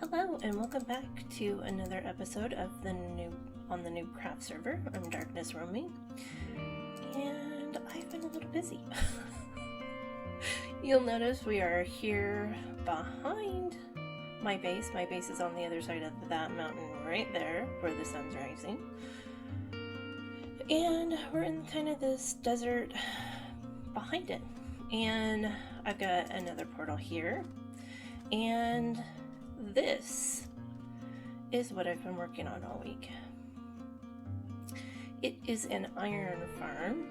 Hello and welcome back to another episode of the Noobcraft server. I'm DarknessRoaming, and I've been a little busy. You'll notice we are here behind my base. My base is on the other side of that mountain right there where the sun's rising. And we're in kind of this desert behind it. And I've got another portal here. And this is what I've been working on all week. It is an iron farm.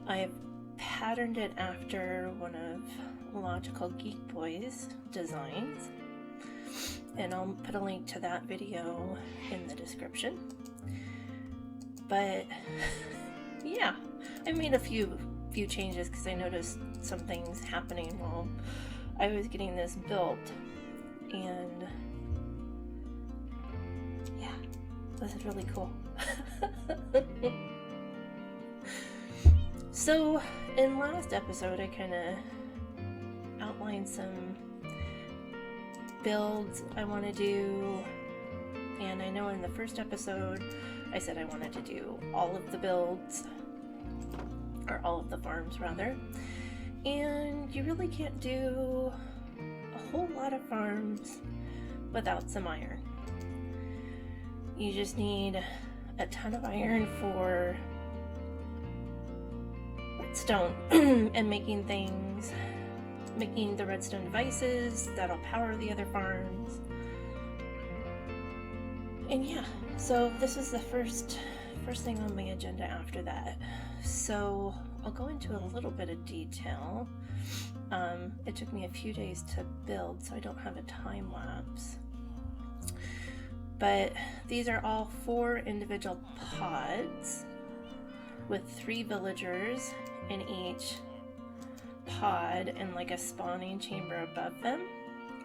I've patterned it after one of Logicalgeekboy's designs, and I'll put a link to that video in the description. But yeah, I made a few changes because I noticed some things happening while I was getting this built, and yeah, this is really cool. So in last episode I kind of outlined some builds I want to do, and I know in the first episode I said I wanted to do all of the builds, or all of the farms rather, and you really can't do a whole lot of farms without some iron. You just need a ton of iron for redstone and making the redstone devices that'll power the other farms. And yeah, so this is the first thing on my agenda after that. So I'll go into a little bit of detail. It took me a few days to build, so I don't have a time lapse. But these are all 4 individual pods with 3 villagers in each pod and like a spawning chamber above them.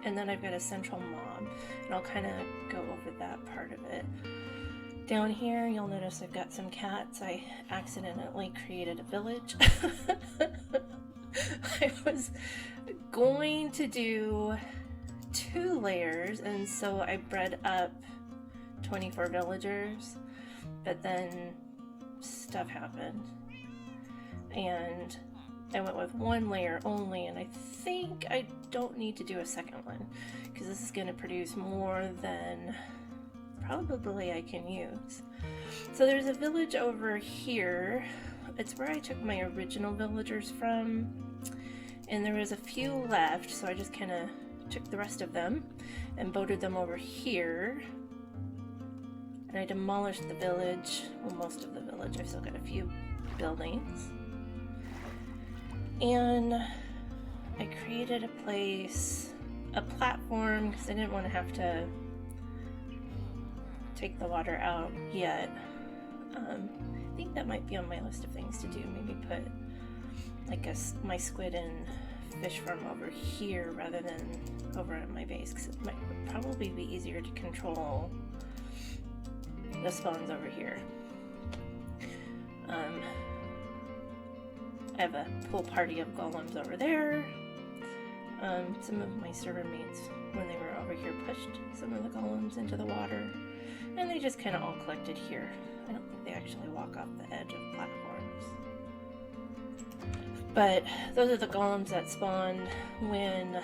And then I've got a central mob, and I'll kind of go over that part of it. Down here, you'll notice I've got some cats. I accidentally created a village. I was going to do 2 layers, and so I bred up 24 villagers, but then stuff happened, and I went with 1 layer only, and I think I don't need to do a second one, because this is going to produce more than probably I can use. So there's a village over here. It's where I took my original villagers from, and there was a few left, so I just kind of took the rest of them and boated them over here. And I demolished the village, well, most of the village. I've still got a few buildings. And I created a place, a platform, because I didn't want to have to take the water out yet. I think that might be on my list of things to do. Maybe put like my squid and fish farm over here rather than over at my base, because it might probably be easier to control the spawns over here. I have a pool party of golems over there. Some of my server mates, when they were over here, pushed some of the golems into the water, and they just kind of all collected here. I don't think they actually walk off the edge of platforms. But those are the golems that spawned when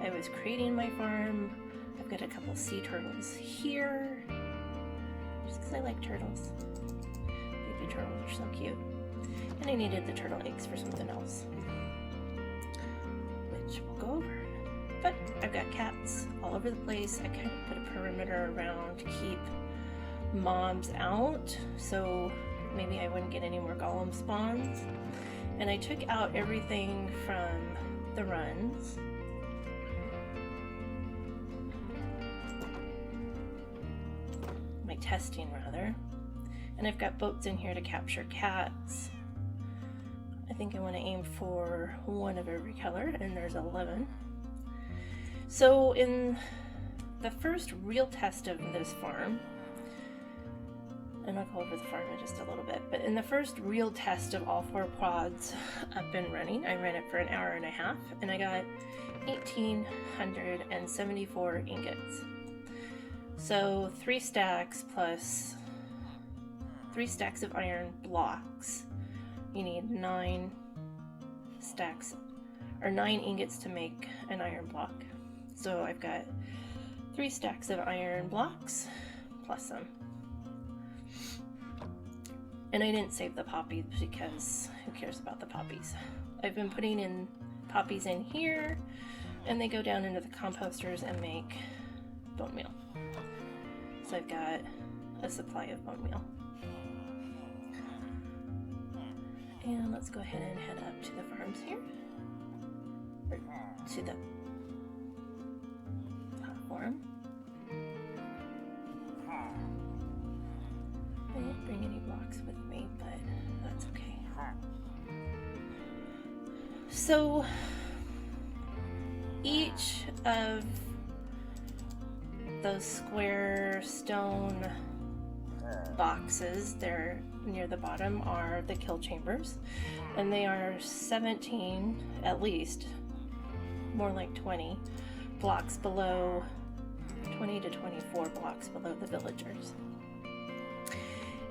I was creating my farm. I've got a couple sea turtles here, just because I like turtles. Baby turtles are so cute. And I needed the turtle eggs for something else, which we'll go over. But I've got cats all over the place. I kind of put a perimeter around to keep mobs out, so maybe I wouldn't get any more golem spawns. And I took out everything from the runs. My testing, rather. And I've got boats in here to capture cats. I think I want to aim for 1 of every color, and there's 11. So in the first real test of this farm, and I'll go over the farm in just a little bit, but in the first real test of all 4 pods up and running, I ran it for an hour and a half, and I got 1,874 ingots. So 3 stacks plus 3 stacks of iron blocks. You need 9 stacks or 9 ingots to make an iron block. So I've got 3 stacks of iron blocks plus some. And I didn't save the poppies because who cares about the poppies? I've been putting in poppies in here, and they go down into the composters and make bone meal. So I've got a supply of bone meal. And let's go ahead and head up to the farms here. Or to the platform. I didn't bring any blocks with me, but that's okay. So each of those square stone boxes there near the bottom are the kill chambers, and they are 17, at least, more like 20 blocks below, 20 to 24 blocks below the villagers.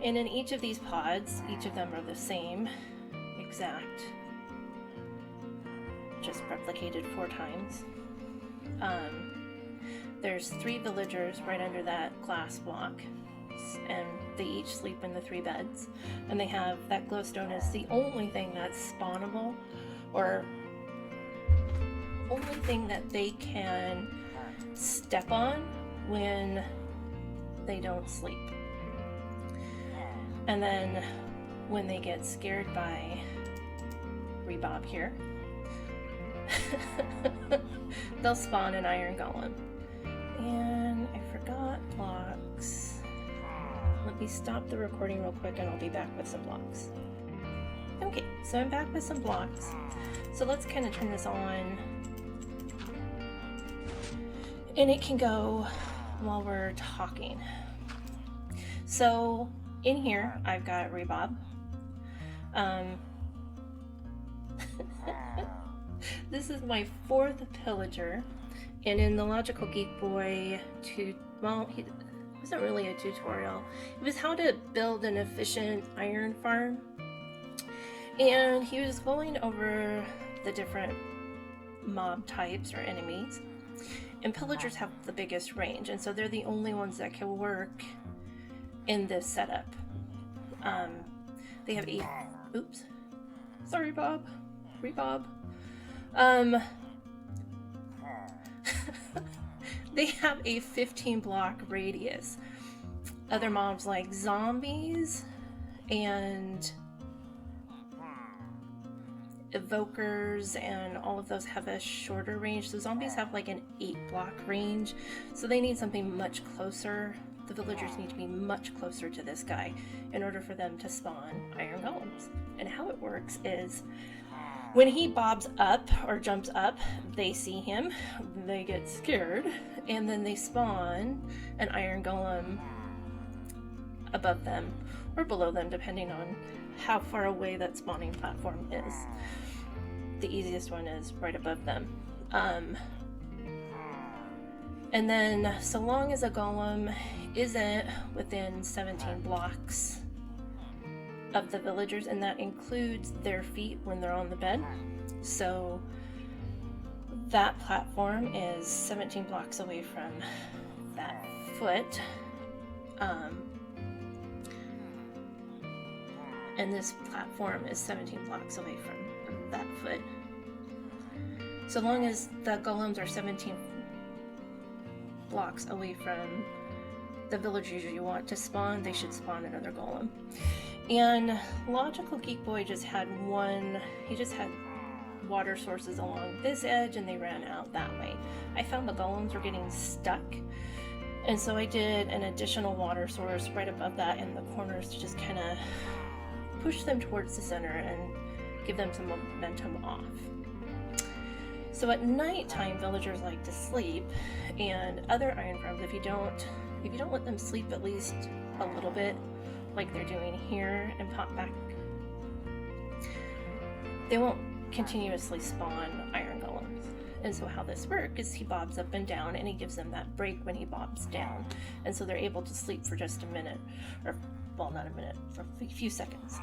And in each of these pods, each of them are the same exact, just replicated 4 times. There's 3 villagers right under that glass block, and they each sleep in the 3 beds, and they have that glowstone is the only thing that's spawnable, or only thing that they can step on when they don't sleep. And then when they get scared by Rebob here, they'll spawn an iron golem. And I forgot blocks. Let me stop the recording real quick and I'll be back with some blocks. Okay, so I'm back with some blocks. So let's kind of turn this on. And it can go while we're talking. So in here, I've got Rebob. This is my 4th pillager, and in the Logicalgeekboy it wasn't really a tutorial. It was how to build an efficient iron farm, and he was going over the different mob types or enemies, and pillagers have the biggest range, and so they're the only ones that can work in this setup. They have oops, sorry Bob, Rebob. They have a 15 block radius. Other mobs like zombies and evokers and all of those have a shorter range. So zombies have like an 8 block range, so they need something much closer. The villagers need to be much closer to this guy in order for them to spawn iron golems. And how it works is when he bobs up or jumps up, they see him, they get scared, and then they spawn an iron golem above them or below them, depending on how far away that spawning platform is. The easiest one is right above them. And then so long as a golem isn't within 17 blocks of the villagers, and that includes their feet when they're on the bed. So that platform is 17 blocks away from that foot. And this platform is 17 blocks away from that foot. So long as the golems are 17 blocks away from the villagers you want to spawn, they should spawn another golem. And Logicalgeekboy just had he just had water sources along this edge and they ran out that way. I found the golems were getting stuck, and so I did an additional water source right above that in the corners to just kind of push them towards the center and give them some momentum off. So at nighttime, villagers like to sleep, and other iron farms, if you don't let them sleep at least a little bit, like they're doing here, and pop back, they won't continuously spawn iron golems. And so how this works is he bobs up and down, and he gives them that break when he bobs down. And so they're able to sleep for just a minute, or, well, not a minute, for a few seconds.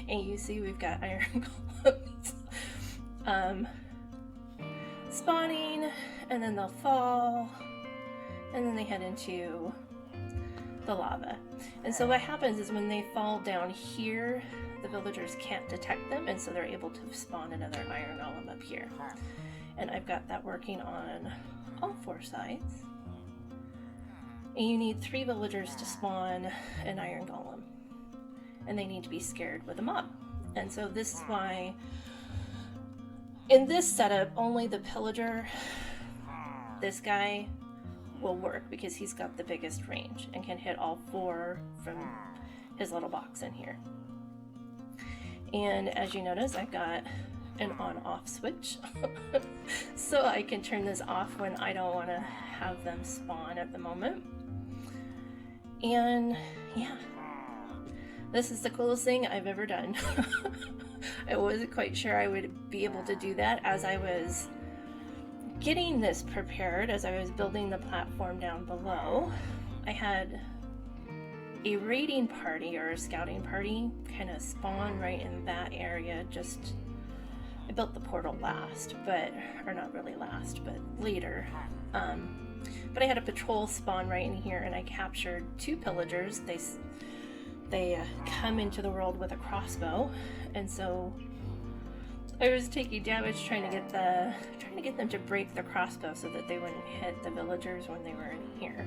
And you see we've got iron golems spawning, and then they'll fall, and then they head into the lava. And so what happens is when they fall down here, the villagers can't detect them, and so they're able to spawn another iron golem up here. And I've got that working on all 4 sides. And you need 3 villagers to spawn an iron golem, and they need to be scared with a mob. And so this is why in this setup only the pillager, this guy, will work, because he's got the biggest range and can hit all 4 from his little box in here. And as you notice, I've got an on-off switch. So I can turn this off when I don't want to have them spawn at the moment. And yeah, this is the coolest thing I've ever done. I wasn't quite sure I would be able to do that as I was getting this prepared, as I was building the platform down below. I had a raiding party or a scouting party kind of spawn right in that area. Just, I built the portal last, but, or not really last, but later. But I had a patrol spawn right in here, and I captured 2 pillagers. They come into the world with a crossbow, and so I was taking damage trying to get them to break the crossbow so that they wouldn't hit the villagers when they were in here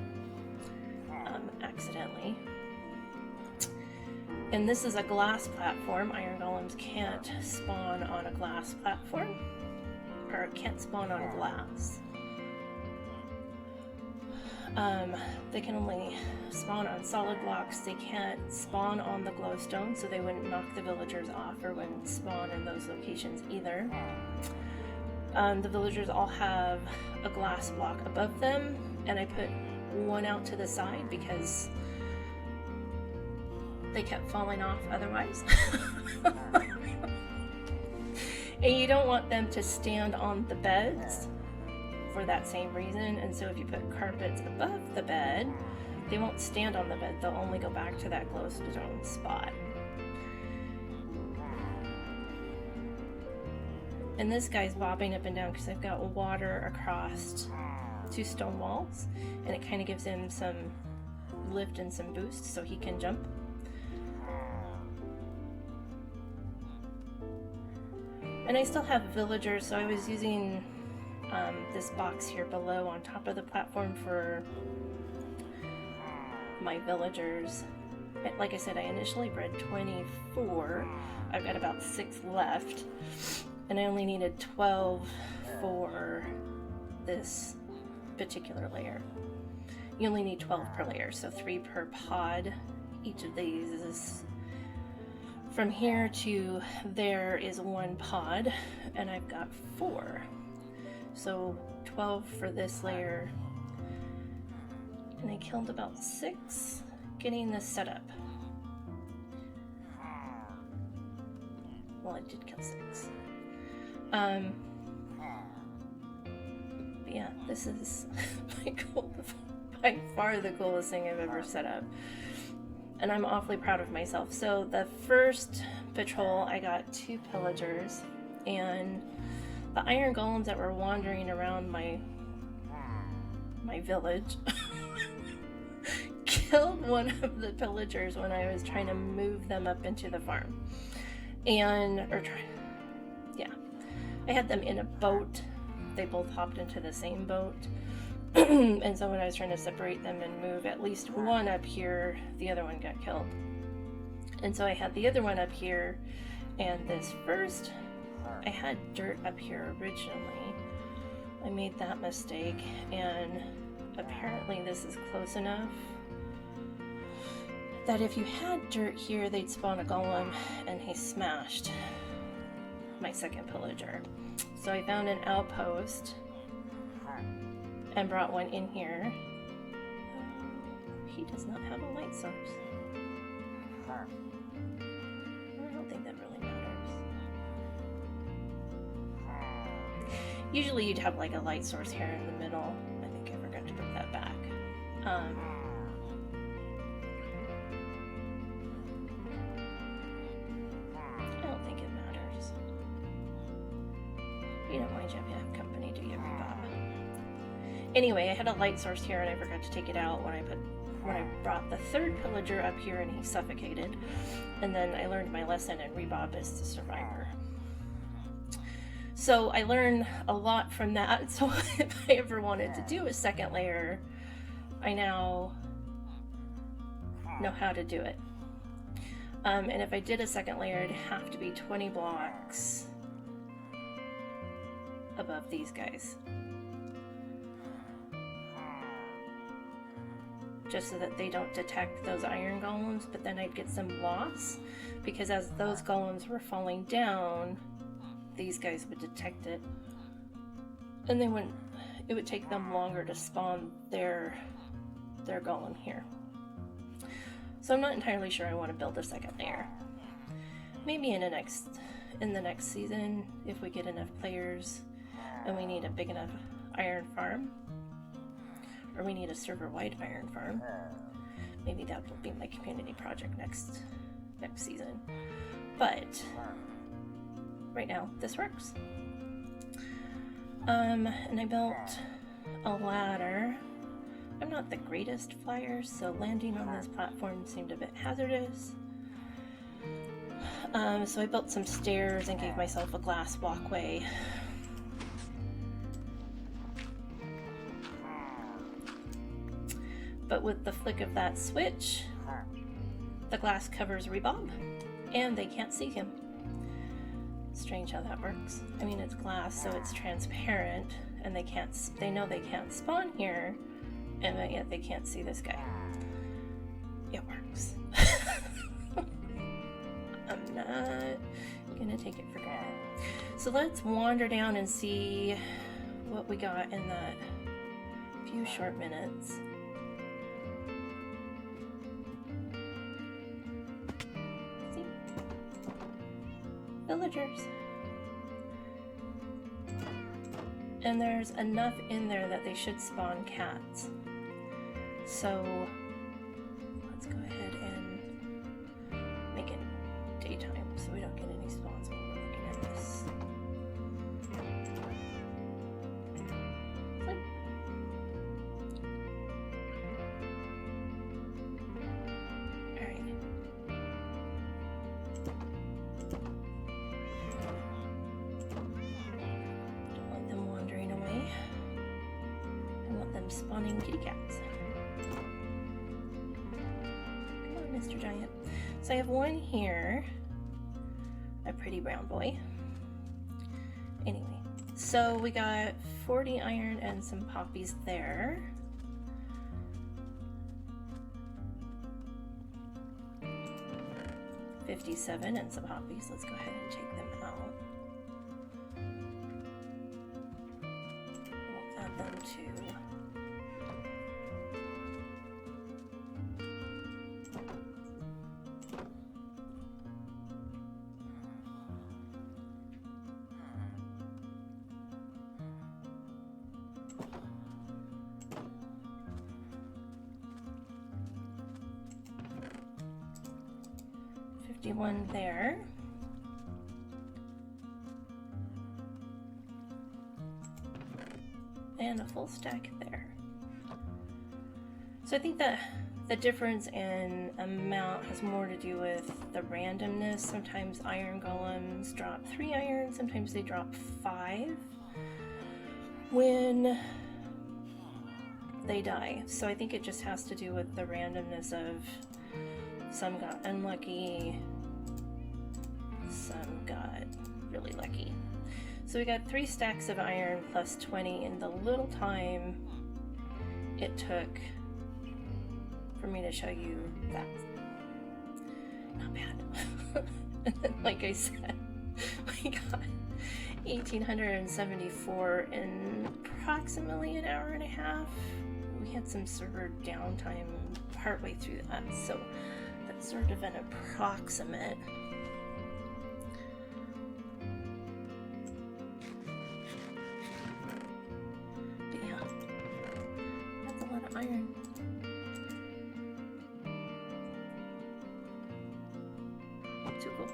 accidentally. And this is a glass platform. Iron golems can't spawn on a glass platform, or can't spawn on glass. They can only spawn on solid blocks. They can't spawn on the glowstone, so they wouldn't knock the villagers off or wouldn't spawn in those locations either. The villagers all have a glass block above them, and I put one out to the side because they kept falling off otherwise. And you don't want them to stand on the beds for that same reason, and so if you put carpets above the bed, they won't stand on the bed, they'll only go back to that glowstone spot. And this guy's bobbing up and down because I've got water across 2 stone walls, and it kind of gives him some lift and some boost so he can jump. And I still have villagers, so I was using this box here below on top of the platform for my villagers. Like I said, I initially bred 24. I've got about 6 left, and I only needed 12 for this particular layer. You only need 12 per layer, so 3 per pod. Each of these is from here to there is 1 pod, and I've got 4. So 12 for this layer, and I killed about 6 getting this set up. Well, I did kill 6. But yeah, this is by far the coolest thing I've ever set up, and I'm awfully proud of myself. So the first patrol, I got 2 pillagers, and the iron golems that were wandering around my village killed one of the pillagers when I was trying to move them up into the farm. I had them in a boat. They both hopped into the same boat. And so when I was trying to separate them and move at least one up here, the other one got killed. And so I had the other one up here, and this first, I had dirt up here originally. I made that mistake, and apparently this is close enough that if you had dirt here, they'd spawn a golem, and he smashed my second pillager. So I found an outpost and brought one in here. He does not have a light source. I don't think that really matters. Usually you'd have like a light source here in the middle. I think I forgot to put that back. I don't think it matters. You don't mind if you have company, do you, Bob? Anyway, I had a light source here and I forgot to take it out when I brought the third pillager up here and he suffocated. And then I learned my lesson, and Rebob is the survivor. So I learned a lot from that. So if I ever wanted to do a second layer, I now know how to do it. And if I did a second layer, it'd have to be 20 blocks above these guys. Just so that they don't detect those iron golems, but then I'd get some loss, because as those golems were falling down, these guys would detect it, and they wouldn't. It would take them longer to spawn their golem here. So I'm not entirely sure I want to build a second layer. Maybe in the next season, if we get enough players and we need a big enough iron farm. Or we need a server-wide iron farm. Maybe that will be my community project next season. But right now, this works. And I built a ladder. I'm not the greatest flyer, so landing on this platform seemed a bit hazardous. So I built some stairs and gave myself a glass walkway. But with the flick of that switch, the glass covers Rebob, and they can't see him. Strange how that works. I mean, it's glass, so it's transparent, and they know they can't spawn here, and yet they can't see this guy. It works. I'm not gonna take it for granted. So let's wander down and see what we got in that few short minutes. Villagers. And there's enough in there that they should spawn cats. So let's go ahead and make it daytime so we don't get any spawns while we're looking at this. Flip. Alright. Don't want them wandering away. I want them spawning kitty cats. Come on, Mr. Giant. So I have one here, a pretty brown boy. Anyway, so we got 40 iron and some poppies there. $57 and some poppies. Let's go ahead and take them out. We'll add them to one there. And a full stack there. So I think that the difference in amount has more to do with the randomness. Sometimes iron golems drop 3 iron, sometimes they drop 5 when they die. So I think it just has to do with the randomness of some got unlucky, some got really lucky. So we got 3 stacks of iron plus 20 in the little time it took for me to show you that. Not bad. And then, like I said, we got 1,874 in approximately an hour and a half. We had some server downtime partway through that, so that's sort of an approximate. iron. Too cool.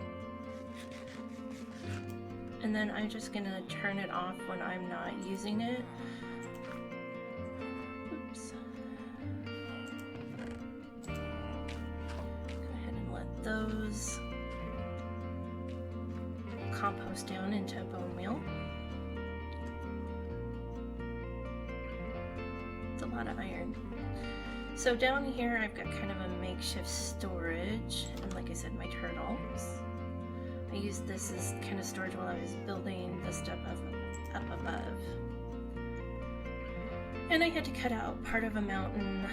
And then I'm just gonna turn it off when I'm not using it. Oops. Go ahead and let those compost down into bone meal. It's a lot of iron. So down here I've got kind of a makeshift storage, and like I said, my turtles. I used this as kind of storage while I was building the stuff up above. And I had to cut out part of a mountain,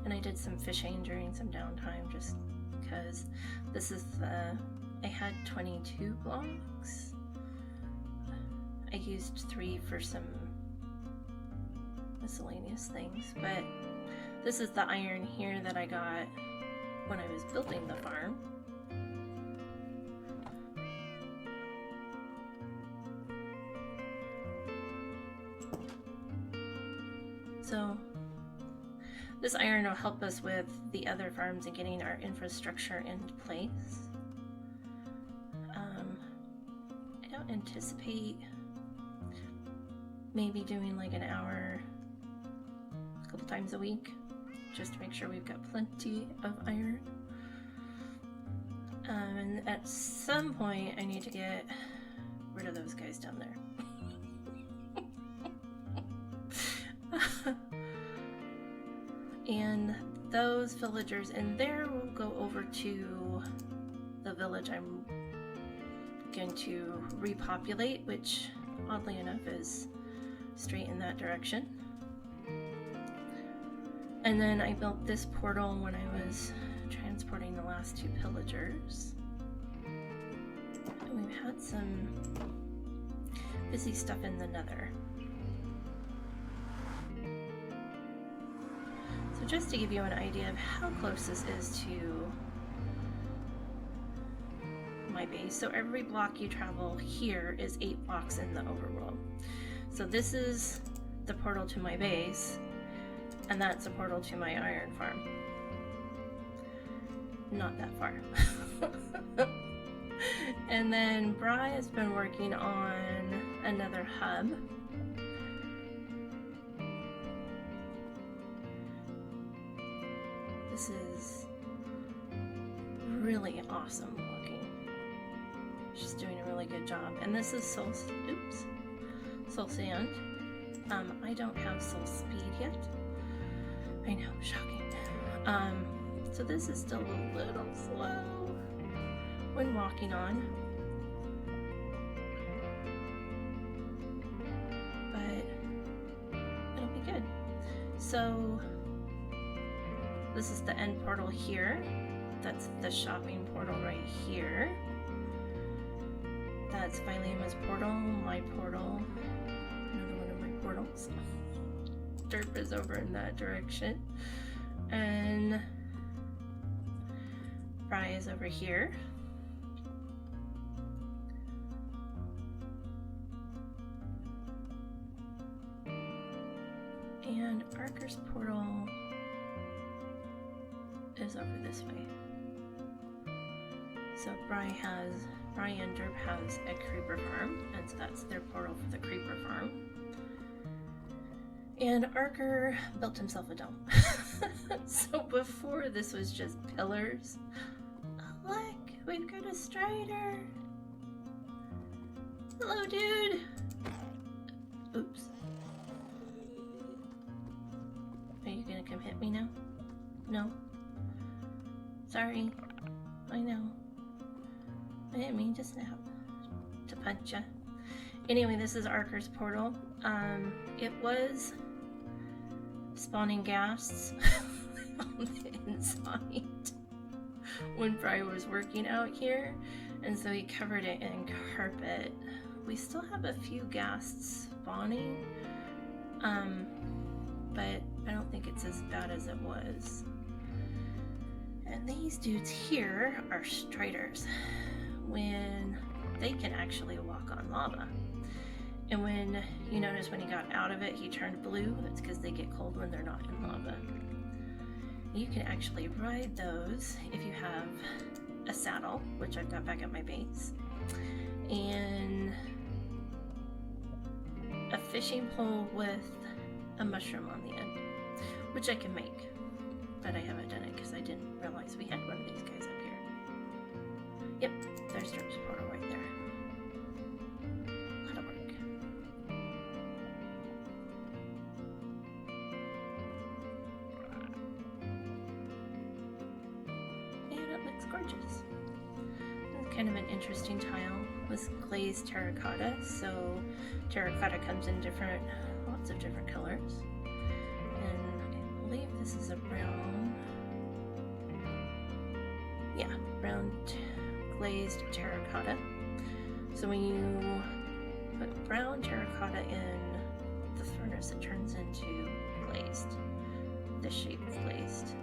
and I did some fishing during some downtime just because this is I had 22 blocks. I used 3 for some miscellaneous things, but this is the iron here that I got when I was building the farm. So this iron will help us with the other farms and getting our infrastructure into place. I don't anticipate maybe doing like an hour a couple times a week just to make sure we've got plenty of iron. And at some point I need to get rid of those guys down there. And those villagers in there will go over to the village I'm going to repopulate, which oddly enough is straight in that direction. And then I built this portal when I was transporting the last 2 pillagers. And we've had some busy stuff in the nether. So just to give you an idea of how close this is to my base. So every block you travel here is 8 blocks in the overworld. So this is the portal to my base, and that's a portal to my iron farm. Not that far. And then Bri has been working on another hub. This is really awesome looking. She's doing a really good job. And this is soul sand. I don't have soul speed yet. I know, shocking. So this is still a little slow when walking on. But it'll be good. So this is the end portal here. That's the shopping portal right here. That's Philema's portal, my portal, another one of my portals. Derp is over in that direction. And Bri is over here. And Arker's portal is over this way. So Bri and Derp has a creeper farm, and so that's their portal for the creeper farm. And Arker built himself a dome. So before this was just pillars. Oh, look, we've got a strider. Hello, dude. Oops. Are you gonna come hit me now? No. Sorry. I know. I didn't mean to snap. To punch ya. Anyway, this is Arker's portal. It was spawning ghasts on the inside when Bri was working out here, and so he covered it in carpet. We still have a few ghasts spawning, but I don't think it's as bad as it was. And these dudes here are striders, when they can actually walk on lava. And when you notice when he got out of it, he turned blue. That's because they get cold when they're not in lava. You can actually ride those if you have a saddle, which I've got back at my base, and a fishing pole with a mushroom on the end, which I can make, but I haven't done it because I didn't realize we had one of these guys up here. Yep, there's Dirk's portal right there. A lot of work. And it looks gorgeous. It's kind of an interesting tile with glazed terracotta. So terracotta comes in lots of different colors. And I believe this is a brown, yeah, brown glazed terracotta. So when you put brown terracotta in the furnace, it turns into glazed, this shape of glazed.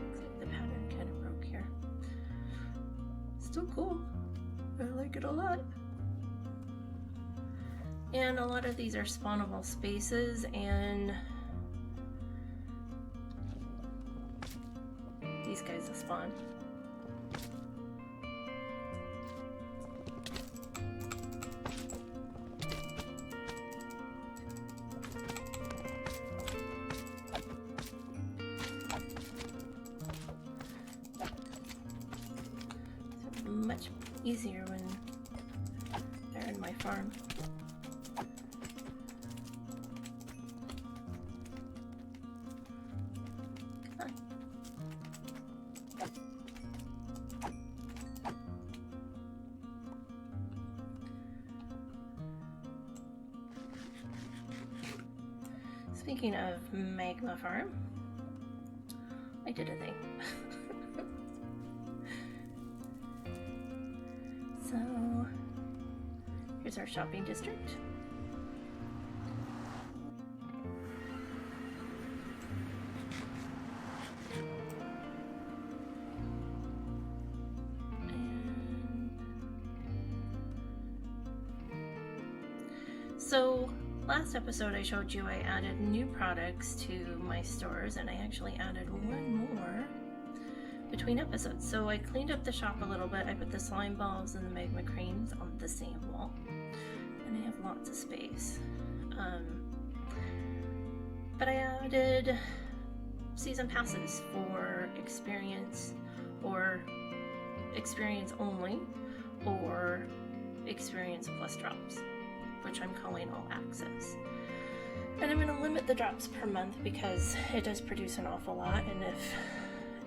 Looks like the pattern kind of broke here. Still cool. I like it a lot. And a lot of these are spawnable spaces, and these guys will spawn. It's much easier when they're in my farm. Speaking of magma farm, I did a thing. So here's our shopping district. So last episode I showed you I added new products to my stores, and I actually added one more between episodes. So I cleaned up the shop a little bit. I put the slime balls and the magma creams on the same wall, and I have lots of space. But I added season passes for experience, or experience only, or experience plus drops, which I'm calling all access. And I'm going to limit the drops per month because it does produce an awful lot,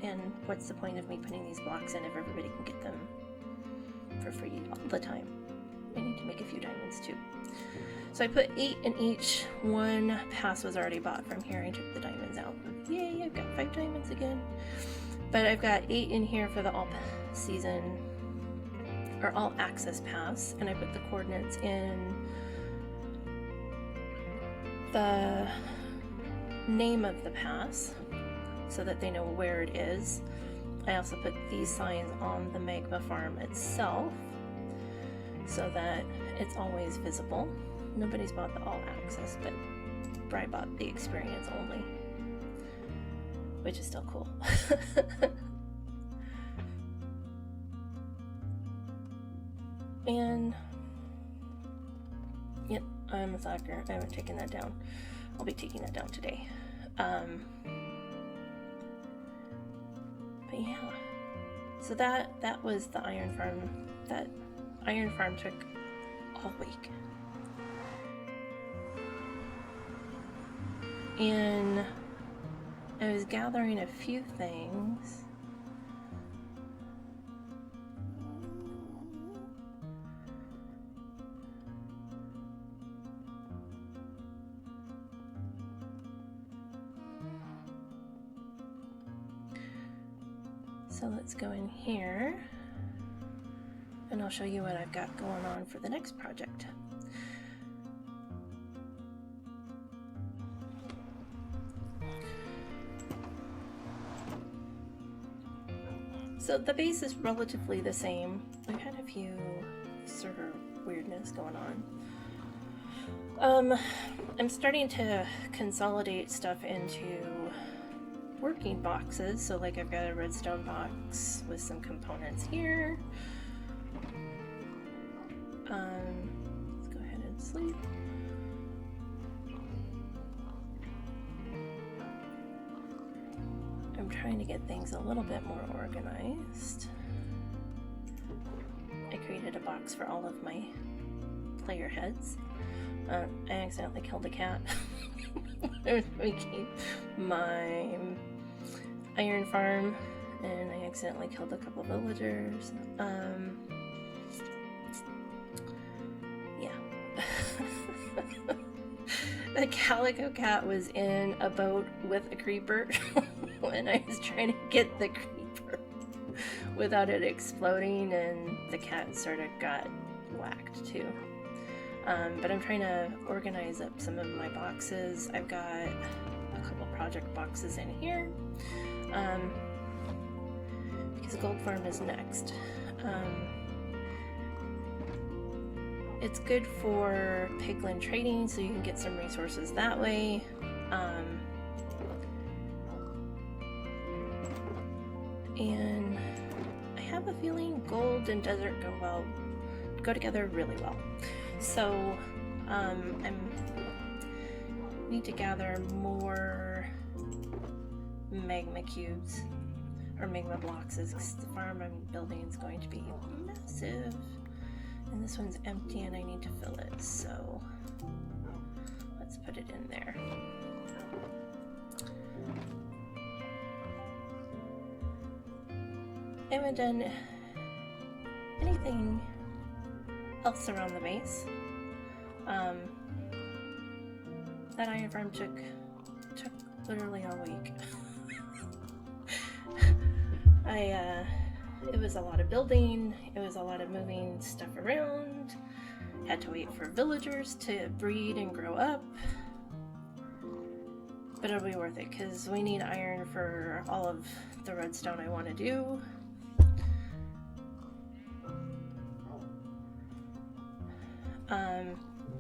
and what's the point of me putting these blocks in if everybody can get them for free all the time? I need to make a few diamonds too. So I put 8 in each. One pass was already bought from here. I took the diamonds out. Yay, I've got 5 diamonds again. But I've got 8 in here for the all season, or all access pass, and I put the coordinates in the name of the pass so that they know where it is. I also put these signs on the magma farm itself so that it's always visible. Nobody's bought the all access, but I bought the experience only, which is still cool. And yep, I'm a stalker. I haven't taken that down. I'll be taking that down today. But yeah, so that was the iron farm. That iron farm took all week, and I was gathering a few things. So let's go in here, and I'll show you what I've got going on for the next project. So the base is relatively the same. We've had a few server weirdness going on. I'm starting to consolidate stuff into working boxes. So like I've got a redstone box with some components here. Let's go ahead and sleep. I'm trying to get things a little bit more organized. I created a box for all of my player heads. I accidentally killed a cat. I was making my iron farm and I accidentally killed a couple villagers. Yeah. The calico cat was in a boat with a creeper when I was trying to get the creeper without it exploding, and the cat sort of got whacked too. But I'm trying to organize up some of my boxes. I've got a couple project boxes in here because Gold Farm is next. It's good for piglin trading, so you can get some resources that way. And I have a feeling gold and desert go together really well. So I need to gather more magma cubes or magma blocks, because the farm I'm building is going to be massive. And this one's empty and I need to fill it, so let's put it in there. I haven't done anything else around the base. That iron farm took literally all week. It was a lot of building, it was a lot of moving stuff around, had to wait for villagers to breed and grow up, but it'll be worth it because we need iron for all of the redstone I want to do.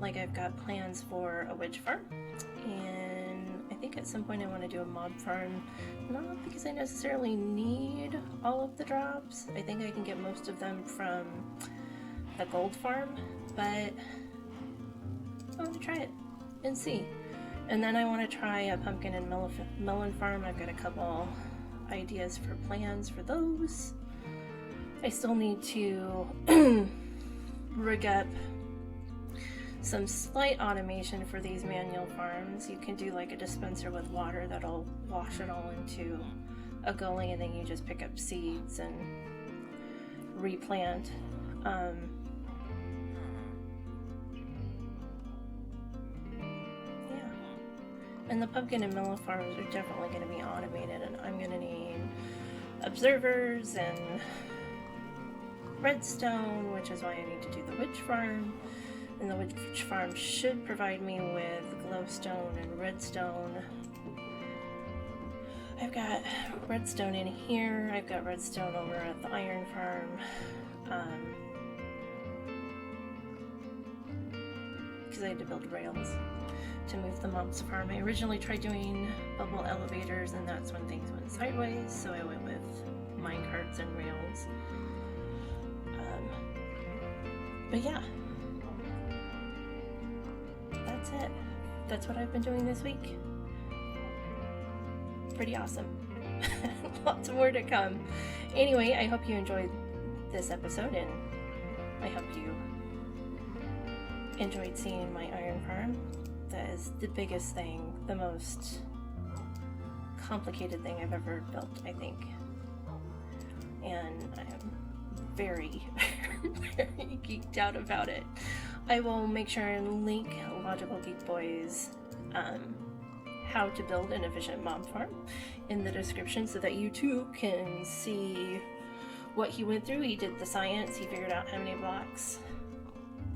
Like I've got plans for a witch farm, and I think at some point I want to do a mob farm, not because I necessarily need all of the drops. I think I can get most of them from the gold farm, but I want to try it and see. And then I want to try a pumpkin and melon farm. I've got a couple ideas for plans for those. I still need to rig up some slight automation for these manual farms. You can do like a dispenser with water that'll wash it all into a gully, and then you just pick up seeds and replant. Yeah. And the pumpkin and melon farms are definitely going to be automated, and I'm going to need observers and redstone, which is why I need to do the witch farm. And the witch farm should provide me with glowstone and redstone. I've got redstone in here. I've got redstone over at the iron farm. Because I had to build rails to move the mob's farm. I originally tried doing bubble elevators, and that's when things went sideways, so I went with minecarts and rails. But yeah. That's it. That's what I've been doing this week. Pretty awesome. Lots more to come. Anyway, I hope you enjoyed this episode, and I hope you enjoyed seeing my iron farm. That is the biggest thing, the most complicated thing I've ever built, I think. And I am very, very geeked out about it. I will make sure and link Logicalgeekboy's how to build an efficient mob farm in the description so that you too can see what he went through. He did the science, he figured out how many blocks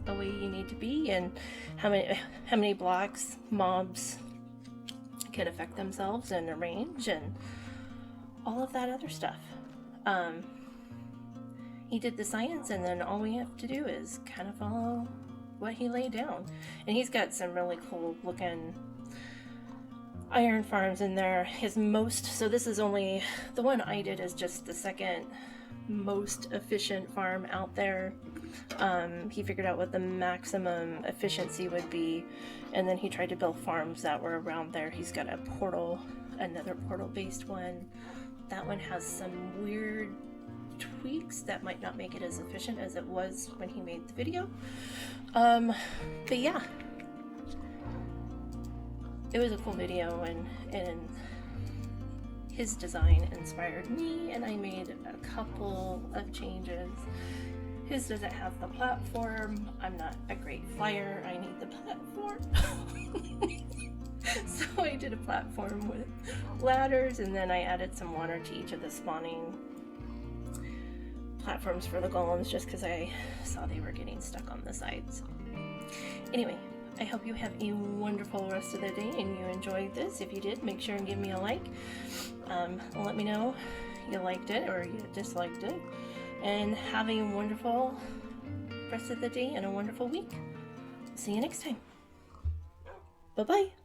away you need to be and how many blocks mobs can affect themselves and arrange and all of that other stuff. he did the science, and then all we have to do is kind of follow what he laid down. And he's got some really cool looking iron farms in there. So this is only, the one I did is just the second most efficient farm out there. He figured out what the maximum efficiency would be, and then he tried to build farms that were around there. He's got a portal, another portal based one. That one has some weird tweaks that might not make it as efficient as it was when he made the video. But yeah, it was a cool video, and his design inspired me, and I made a couple of changes. His doesn't have the platform. I'm not a great flyer. I need the platform. So I did a platform with ladders, and then I added some water to each of the spawning platforms for the golems, just because I saw they were getting stuck on the sides. Anyway, I hope you have a wonderful rest of the day and you enjoyed this. If you did, make sure and give me a like. Let me know you liked it or you disliked it. And have a wonderful rest of the day and a wonderful week. See you next time. Bye-bye.